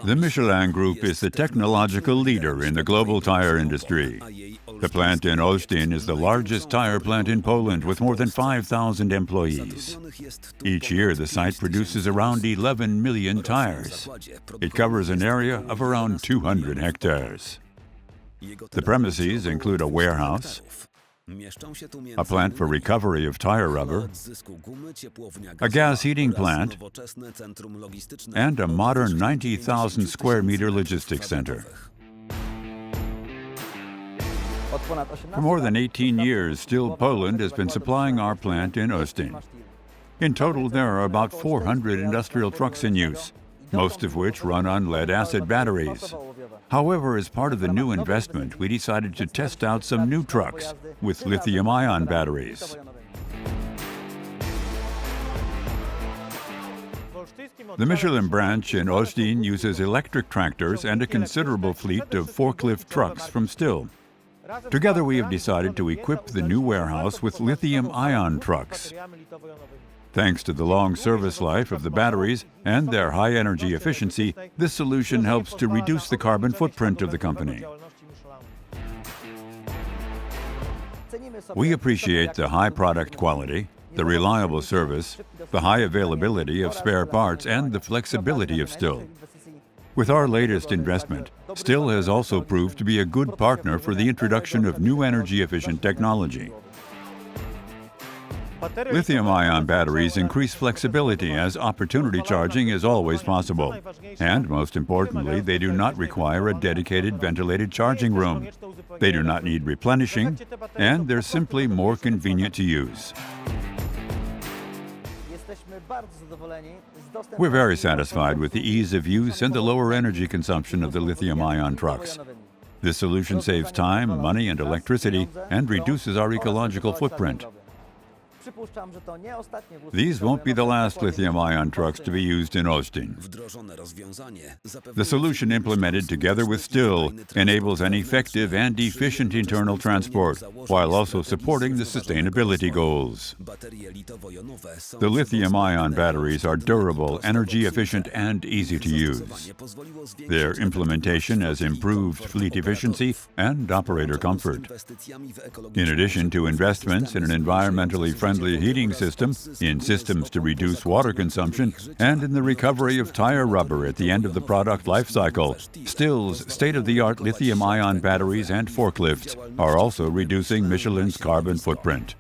The Michelin Group is the technological leader in the global tire industry. The plant in Olsztyn is the largest tire plant in Poland with more than 5,000 employees. Each year, the site produces around 11 million tires. It covers an area of around 200 hectares. The premises include a warehouse, a plant for recovery of tire rubber, a gas heating plant, and a modern 90,000 square meter logistics center. For more than 18 years, Still Poland has been supplying our plant in Olsztyn. In total, there are about 400 industrial trucks in use, most of which run on lead-acid batteries. However, as part of the new investment, we decided to test out some new trucks with lithium-ion batteries. The Michelin branch in Olsztyn uses electric tractors and a considerable fleet of forklift trucks from Still. Together, we have decided to equip the new warehouse with lithium-ion trucks. Thanks to the long service life of the batteries and their high energy efficiency, this solution helps to reduce the carbon footprint of the company. We appreciate the high product quality, the reliable service, the high availability of spare parts, and the flexibility of Still. With our latest investment, Still has also proved to be a good partner for the introduction of new energy-efficient technology. Lithium-ion batteries increase flexibility as opportunity charging is always possible. And most importantly, they do not require a dedicated ventilated charging room. They do not need replenishing, and they're simply more convenient to use. We're very satisfied with the ease of use and the lower energy consumption of the lithium-ion trucks. This solution saves time, money, and electricity, and reduces our ecological footprint. These won't be the last lithium-ion trucks to be used in Olsztyn. The solution implemented together with Still enables an effective and efficient internal transport, while also supporting the sustainability goals. The lithium-ion batteries are durable, energy-efficient, and easy to use. Their implementation has improved fleet efficiency and operator comfort. In addition to investments in an environmentally friendly heating system, in systems to reduce water consumption, and in the recovery of tire rubber at the end of the product life cycle, Still's state-of-the-art lithium-ion batteries and forklifts are also reducing Michelin's carbon footprint.